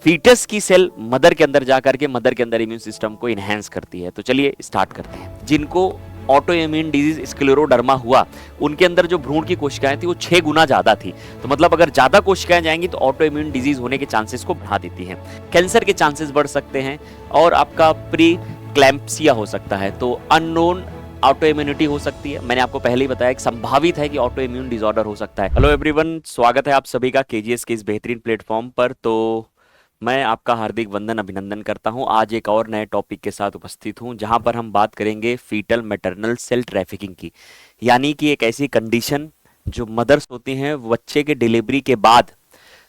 Foetus की cell mother के अंदर जाकर के मदर के अंदर इम्यून सिस्टम को इनहेंस करती है। तो चलिए स्टार्ट करते हैं। जिनको ऑटो इम्यून डिजीज स्क्लेरोडर्मा हुआ, उनके अंदर जो भ्रूण की कोशिकाएं थी वो 6 गुना ज्यादा थी। तो मतलब अगर ज्यादा कोशिकाएं जाएंगी तो ऑटो इम्यून डिजीज होने के चांसेस को बढ़ा देती हैं। कैंसर के चांसेस बढ़ सकते हैं और आपका प्री क्लैम्पसिया हो सकता है। तो अननोन ऑटो इम्यूनिटी हो सकती है। मैंने आपको पहले ही बताया कि संभावित है कि ऑटो इम्यून डिसऑर्डर हो सकता है। हेलो एवरीवन, स्वागत है आप सभी का केजीएस के इस बेहतरीन प्लेटफॉर्म पर। तो मैं आपका हार्दिक वंदन अभिनंदन करता हूं। आज एक और नए टॉपिक के साथ उपस्थित हूं जहां पर हम बात करेंगे फीटल मैटरनल सेल ट्रैफिकिंग की, यानी कि एक ऐसी कंडीशन जो मदर्स होती हैं बच्चे के डिलीवरी के बाद,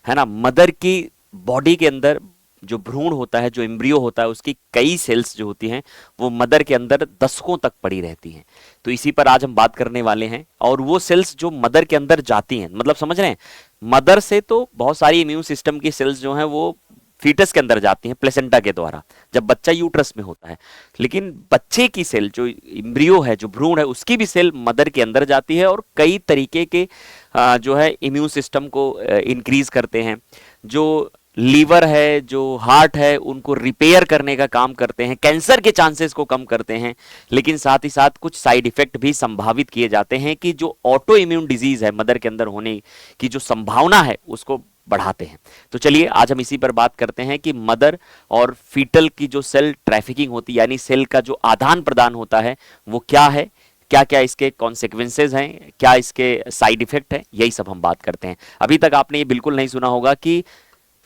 है ना, मदर की बॉडी के अंदर जो भ्रूण होता है, जो एम्ब्रियो होता है, उसकी कई सेल्स जो होती हैं वो मदर के अंदर दशकों तक पड़ी रहती हैं। तो इसी पर आज हम बात करने वाले हैं। और वो सेल्स जो मदर के अंदर जाती हैं, मतलब समझ रहे हैं, मदर से तो बहुत सारी इम्यून सिस्टम की सेल्स जो हैं वो फीटस के अंदर जाती हैं प्लेसेंटा के द्वारा, जब बच्चा यूट्रस में होता है। लेकिन बच्चे की सेल जो एम्ब्रियो है, जो भ्रूण है, उसकी भी सेल मदर के अंदर जाती है और कई तरीके के जो है इम्यून सिस्टम को इंक्रीज करते हैं। जो लीवर है, जो हार्ट है, उनको रिपेयर करने का काम करते हैं, कैंसर के चांसेस को कम करते हैं। लेकिन साथ ही साथ कुछ साइड इफेक्ट भी संभावित किए जाते हैं कि जो ऑटो इम्यून डिजीज है मदर के अंदर होने की जो संभावना है उसको बढ़ाते हैं। तो चलिए आज हम इसी पर बात करते हैं कि मदर और फीटल की जो सेल ट्रैफिकिंग होती है, यानी सेल का जो आदान प्रदान होता है, वो क्या है, क्या क्या इसके कॉन्सिक्वेंसेज हैं, क्या इसके साइड इफेक्ट है, यही सब हम बात करते हैं। अभी तक आपने ये बिल्कुल नहीं सुना होगा कि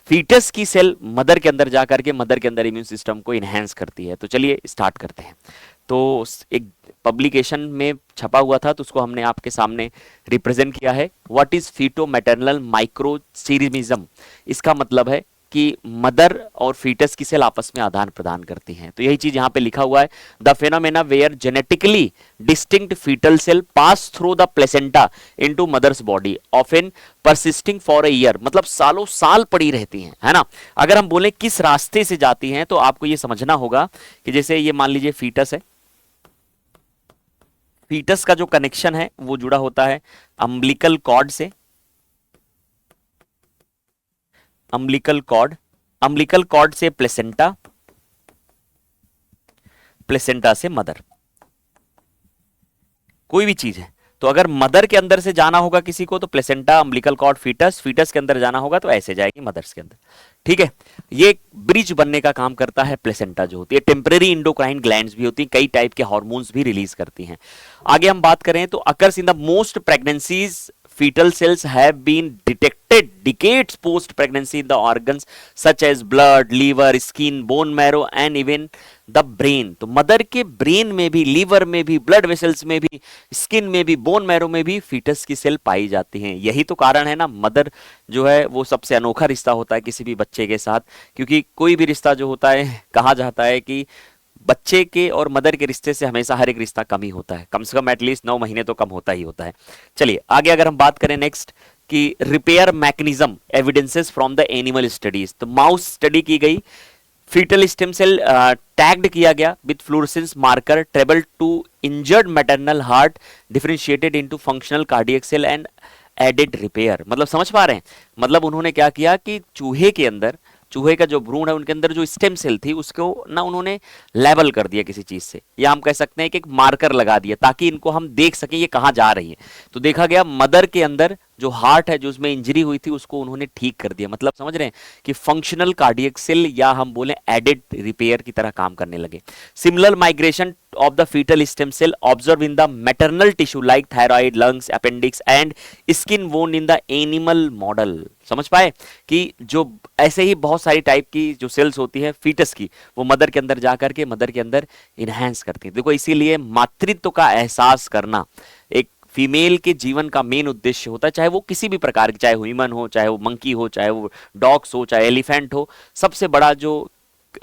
फीटस की सेल मदर के अंदर जाकर के मदर के अंदर इम्यून सिस्टम को इनहेंस करती है। तो चलिए स्टार्ट करते हैं। तो एक पब्लिकेशन में छपा हुआ था तो उसको हमने आपके सामने रिप्रेजेंट किया है। What is feto maternal microchimerism? इसका मतलब है कि मदर और फीटस की सेल आपस में आदान प्रदान करती हैं। तो यही चीज यहां पे लिखा हुआ है। The phenomena where genetically distinct fetal cell pass through the placenta into mother's body often persisting for a year, मतलब सालों साल पड़ी रहती हैं, है ना। अगर हम बोले किस रास्ते से जाती हैं तो आपको ये समझना होगा कि जैसे ये मान लीजिए फीटस है, फीटस का जो कनेक्शन है वो जुड़ा होता है अम्बिलिकल कॉर्ड से, अम्बिलिकल कॉर्ड, अम्बिलिकल कॉर्ड से प्लेसेंटा, प्लेसेंटा से मदर, कोई भी चीज है। तो अगर मदर के अंदर से जाना होगा किसी को तो placenta, umbilical cord, fetus, fetus के अंदर जाना होगा तो ऐसे जाएगी मदर्स के अंदर। ठीक है, ये ब्रिज बनने का काम करता है प्लेसेंटा जो होती है। टेम्परेरी इंडोक्राइन ग्लैंड्स भी होती हैं, कई टाइप के हार्मोन्स भी रिलीज करती हैं। आगे हम बात करें तो occurs in the most pregnancies fetal cells have been detected decades post pregnancy in the organs such as blood, liver, skin, bone marrow and even the brain। तो मदर के ब्रेन में भी, लीवर में भी, ब्लड वेसल्स में भी, skin में भी, बोन मैरो में भी फीटस की सेल पाई जाती हैं। यही तो कारण है ना, मदर जो है वो सबसे अनोखा रिश्ता होता है किसी भी बच्चे के साथ, क्योंकि कोई भी रिश्ता जो होता है, कहा जाता है कि बच्चे के और मदर के रिश्ते से हमेशा हर एक रिश्ता कम ही होता है, कम से कम एटलीस्ट 9 महीने तो कम होता ही होता है। चलिए आगे अगर हम बात करें नेक्स्ट कि repair mechanism evidences from the animal studies, तो माउस स्टडी की गई, फीटल स्टेम सेल टैग्ड किया गया with fluorescence marker travel to injured maternal heart differentiated into functional cardiac cell and added repair. मतलब समझ पा रहे हैं, मतलब उन्होंने क्या किया कि चूहे के अंदर, चूहे का जो भ्रूण है उनके अंदर जो स्टेम सेल थी उसको ना उन्होंने लेबल कर दिया किसी चीज से, या हम कह सकते हैं कि एक मार्कर लगा दिया ताकि इनको हम देख सकें ये कहां जा रही है। तो देखा गया मदर के अंदर जो हार्ट है, जो उसमें इंजरी हुई थी, उसको उन्होंने ठीक कर दिया। मतलब समझ रहे हैं कि फंक्शनल कार्डियक सेल या हम बोले एडेड रिपेयर की तरह काम करने लगे। Similar migration of the fetal stem cell observed in the maternal tissue like thyroid, lungs, appendix and skin bone in the animal model। समझ पाए कि जो ऐसे ही बहुत सारी टाइप की जो सेल्स होती है फीटस की, वो मदर के अंदर जाकर के मदर के अंदर इनहेंस करती है। देखो इसीलिए मातृत्व का एहसास करना एक फीमेल के जीवन का मेन उद्देश्य होता है, चाहे वो किसी भी प्रकार की, चाहे ह्यूमन हो, चाहे वो मंकी हो, चाहे वो डॉग्स हो, चाहे एलिफेंट हो। सबसे बड़ा जो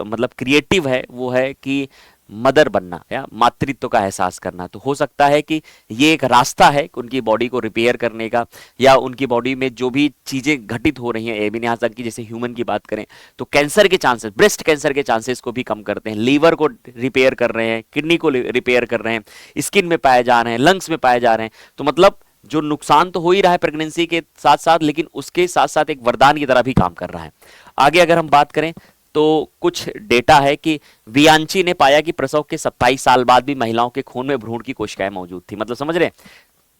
मतलब क्रिएटिव है वो है कि मदर बनना या मातृत्व का एहसास करना। तो हो सकता है कि ये एक रास्ता है उनकी बॉडी को रिपेयर करने का, या उनकी बॉडी में जो भी चीजें घटित हो रही हैं एबिन यहाँ तक कि जैसे ह्यूमन की बात करें तो कैंसर के चांसेस, ब्रेस्ट कैंसर के चांसेस को भी कम करते हैं, लीवर को रिपेयर कर रहे हैं, किडनी को रिपेयर कर रहे हैं, स्किन में पाए जा रहे हैं, लंग्स में पाए जा रहे हैं। तो मतलब जो नुकसान तो हो ही रहा है प्रेगनेंसी के साथ साथ, लेकिन उसके साथ साथ एक वरदान की तरह भी काम कर रहा है। आगे अगर हम बात करें तो कुछ डेटा है कि वियांची ने पाया कि प्रसव के 27 साल बाद भी महिलाओं के खून में भ्रूण की कोशिकाएं मौजूद थी। मतलब समझ रहे हैं,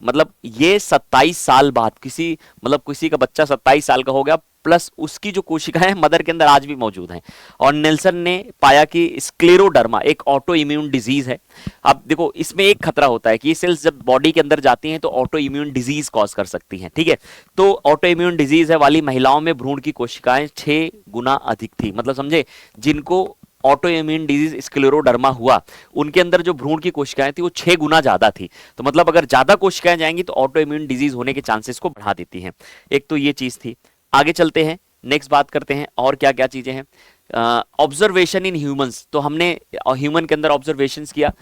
मतलब ये 27 साल बाद किसी का बच्चा 27 साल का हो गया, प्लस उसकी जो कोशिकाएं मदर के अंदर आज भी मौजूद हैं। और नेल्सन ने पाया कि स्क्लेरोडर्मा एक ऑटो इम्यून डिजीज है। अब देखो, इसमें एक खतरा होता है कि ये सेल्स जब बॉडी के अंदर जाती हैं तो ऑटो इम्यून डिजीज कॉज कर सकती हैं, ठीक है। तो ऑटो इम्यून डिजीज है वाली महिलाओं में भ्रूण की कोशिकाएं 6 गुना अधिक थी। मतलब समझे, जिनको ऑटो इम्यून डिजीज स्क्लेरोडर्मा हुआ, उनके अंदर जो भ्रूण की कोशिकाएं थी वो 6 गुना ज्यादा थी। तो मतलब अगर ज्यादा कोशिकाएं जाएंगी तो ऑटो इम्यून डिजीज होने के चांसेस को बढ़ा देती हैं। एक तो ये चीज थी। आगे चलते हैं, नेक्स्ट बात करते हैं और क्या क्या चीजें हैं। ऑब्जर्वेशन इन ह्यूमंस, तो हमने ह्यूमन के अंदर ऑब्जर्वेशंस किया।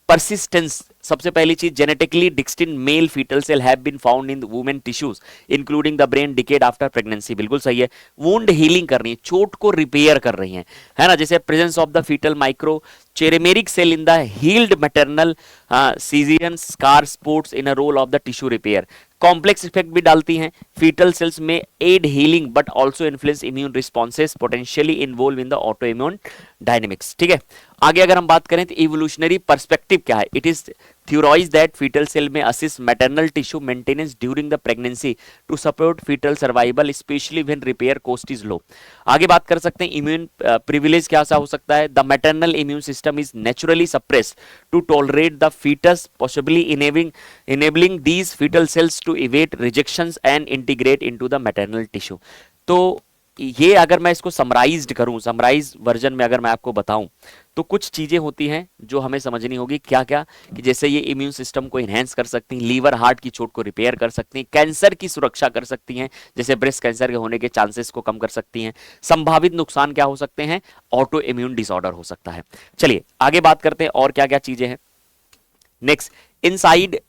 परसिस्टेंस, सबसे पहली चीज, genetically distinct male fetal cell have been found in women tissues including the brain decade after pregnancy. बिल्कुल सही है। वुंड हीलिंग कर रही है, चोट को रिपेयर कर रही हैं, है ना। जैसे presence of the fetal microchimeric cell in the healed maternal caesarean scar supports in a role of the tissue repair. Complex effect भी डालती हैं। फीटल सेल्स में aid healing but also influence immune responses potentially involve in the autoimmune dynamics, ठीक है। आगे अगर हम बात करें तो इवोल्यूशनरी पर्सपेक्टिव क्या है। It is theorized that fetal cell may assist maternal tissue maintenance during the pregnancy to support fetal survival, especially when repair cost is low. आगे बात कर सकते हैं इम्यून प्रिविलेज क्या सा हो सकता है। The maternal immune system is naturally suppressed to tolerate the fetus, possibly enabling these fetal cells to evade rejections and integrate into the maternal tissue. तो ये अगर मैं इसको समराइज्ड करूं, समराइज वर्जन में अगर मैं आपको बताऊं तो कुछ चीजें होती हैं जो हमें समझनी होगी। क्या क्या, कि जैसे ये इम्यून सिस्टम को इनहेंस कर सकती हैं, लीवर हार्ट की चोट को रिपेयर कर सकती हैं, कैंसर की सुरक्षा कर सकती हैं, जैसे ब्रेस्ट कैंसर के होने के चांसेस को कम कर सकती हैं। संभावित नुकसान क्या हो सकते हैं, ऑटो इम्यून डिसऑर्डर हो सकता है। चलिए आगे बात करते हैं और क्या क्या चीजें हैं। नेक्स्ट, इनसाइड,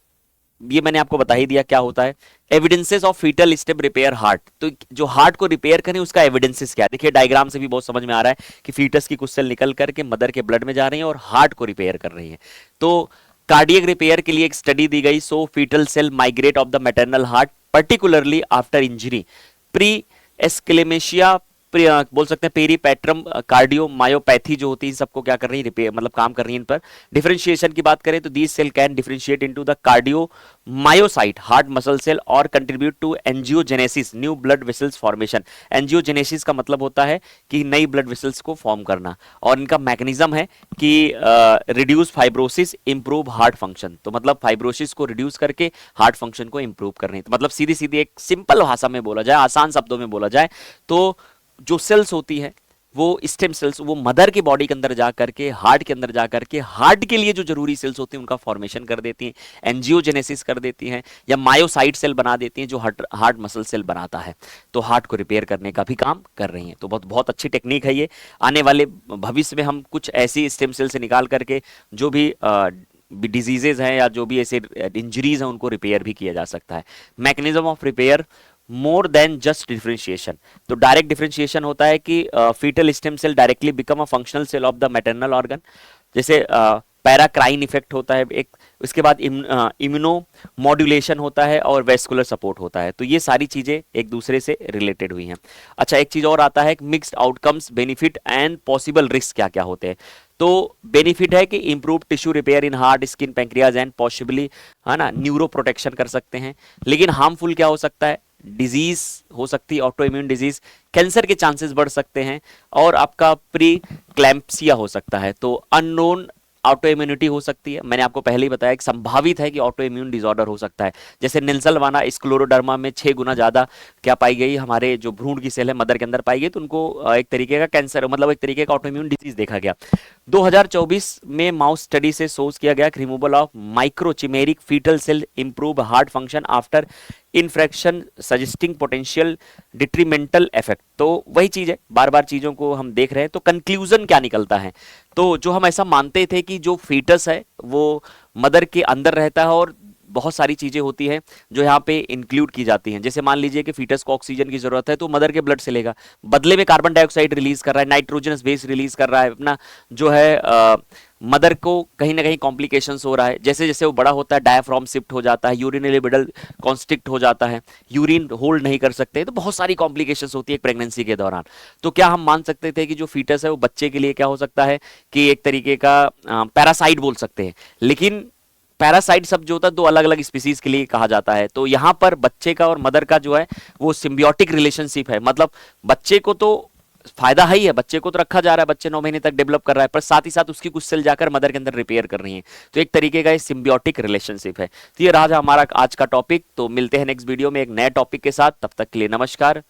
ये मैंने आपको बता ही दिया क्या होता है। Evidences of fetal stem repair heart, तो जो हार्ट को रिपेयर करें उसका एविडेंसेस क्या है। देखिए डायग्राम से भी बहुत समझ में आ रहा है कि फीटस की कुछ सेल निकल करके मदर के ब्लड में जा रही हैं और हार्ट को रिपेयर कर रही हैं। तो कार्डियक रिपेयर के लिए एक स्टडी दी गई। So fetal cell migrate of the maternal heart particularly after injury, pre eclampsia, बोल सकते हैं पेरीपेट्रम कार्डियोमायोपैथी जो होती है, सबको क्या कर रही है, रिपेयर, मतलब काम कर रही है इन पर। डिफरेंशिएशन की बात करें तो these cell can differentiate into the cardiomyocyte heart muscle cell और contribute to angiogenesis, new blood vessels formation. Angiogenesis का मतलब होता है कि नई ब्लड वेसल्स को फॉर्म करना, और इनका मैकेनिज्म है कि reduce fibrosis, improve heart function. तो मतलब फाइब्रोसिस को रिड्यूस करके हार्ट फंक्शन को इंप्रूव करनी। तो मतलब सीधी सीधी एक सिंपल भाषा में बोला जाए, आसान शब्दों में बोला जाए तो जो सेल्स होती है वो स्टेम सेल्स, वो मदर की बॉडी के अंदर जा करके, हार्ट के अंदर जा करके, हार्ट के लिए जो जरूरी सेल्स होती हैं उनका फॉर्मेशन कर देती हैं, एंजियोजेनेसिस कर देती हैं, या मायोसाइट सेल बना देती हैं जो हार्ट मसल सेल बनाता है। तो हार्ट को रिपेयर करने का भी काम कर रही हैं। तो बहुत बहुत अच्छी टेक्निक है ये। आने वाले भविष्य में हम कुछ ऐसी स्टेम सेल से निकाल करके जो भी डिजीजेज हैं या जो भी ऐसे इंजरीज हैं उनको रिपेयर भी किया जा सकता है। Mechanism of repair more than just differentiation, तो डायरेक्ट डिफरेंशिएशन होता है कि fetal stem cell directly become a functional cell of the maternal organ, जैसे पैराक्राइन इफेक्ट होता है एक, उसके बाद इम्यूनो मॉड्यूलेशन होता है और वेस्कुलर सपोर्ट होता है। तो ये सारी चीजें एक दूसरे से रिलेटेड हुई हैं। अच्छा, एक चीज और आता है mixed outcomes, benefit and possible risk क्या क्या होते हैं। तो बेनिफिट है कि improve tissue repair in heart, skin, pancreas and possibly, है ना, न्यूरो प्रोटेक्शन कर सकते हैं। लेकिन हार्मफुल क्या हो सकता है, डिजीज हो सकती है, ऑटो इम्यून डिजीज, कैंसर के चांसेस बढ़ सकते हैं, और आपका प्री क्लैम्पसिया हो सकता है। तो अननोन ऑटो इम्यूनिटी हो सकती है। मैंने आपको पहले ही बताया कि संभावित है कि ऑटो इम्यून डिसऑर्डर हो सकता है। जैसे नेल्सलवाना स्क्लेरोडर्मा में 6 गुना ज्यादा क्या पाई गई, हमारे जो भ्रूण की सेल है मदर के अंदर पाई गई, तो उनको एक तरीके का कैंसर, मतलब एक तरीके का ऑटो इम्यून डिजीज देखा गया। 2024 में माउस स्टडी से सोच किया गया कि removal of microchimeric fetal cell improve heart function after infarction suggesting potential detrimental effect. तो वही चीज है, बार बार चीजों को हम देख रहे हैं। तो कंक्लूजन क्या निकलता है, तो जो हम ऐसा मानते थे कि जो फीटस है वो मदर के अंदर रहता है और बहुत सारी चीजें होती हैं जो यहाँ पे इंक्लूड की जाती हैं। जैसे मान लीजिए कि फीटस को ऑक्सीजन की जरूरत है तो मदर के ब्लड से लेगा, बदले में कार्बन डाइऑक्साइड रिलीज कर रहा है, नाइट्रोजनस बेस रिलीज कर रहा है, अपना जो है मदर को कहीं ना कहीं कॉम्प्लिकेशंस हो रहा है, जैसे जैसे वो बड़ा होता है डायफ्राम शिफ्ट हो जाता है, यूरिनरी बडल कॉन्स्ट्रिक्ट हो जाता है, यूरिन होल्ड नहीं कर सकते, तो बहुत सारी कॉम्प्लिकेशंस होती है एक प्रेगनेंसी के दौरान। तो क्या हम मान सकते थे कि जो फीटस है वो बच्चे के लिए क्या हो सकता है कि एक तरीके का पैरासाइट बोल सकते हैं, लेकिन पैरासाइट शब्द जो होता है दो अलग अलग स्पीसीज के लिए कहा जाता है। तो यहाँ पर बच्चे का और मदर का जो है वो सिम्बियोटिक रिलेशनशिप है, मतलब बच्चे को तो फायदा है ही है, बच्चे को तो रखा जा रहा है, बच्चे 9 महीने तक डेवलप कर रहा है, पर साथ ही साथ उसकी कुछ सेल जाकर मदर के अंदर रिपेयर कर रही हैं। तो एक तरीके का ये सिम्बियोटिक रिलेशनशिप है। तो ये रहा हमारा आज का टॉपिक। तो मिलते हैं नेक्स्ट वीडियो में एक नए टॉपिक के साथ, तब तक के लिए नमस्कार।